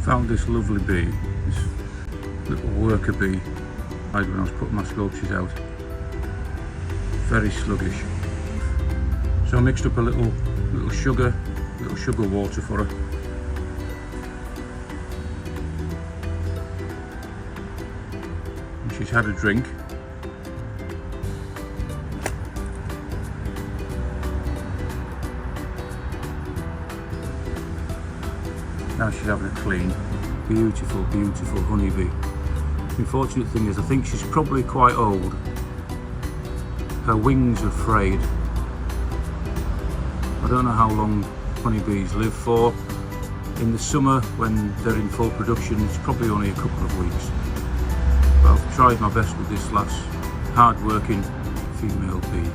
Found this lovely bee, this little worker bee, when I was putting my sculptures out. Very sluggish. So I mixed up a little sugar water for her. And she's had a drink. Now she's having a clean. Beautiful, beautiful honeybee. The unfortunate thing is I think she's probably quite old. Her wings are frayed. I don't know how long honeybees live for. In the summer when they're in full production it's probably only a couple of weeks. But I've tried my best with this last hard working female bee.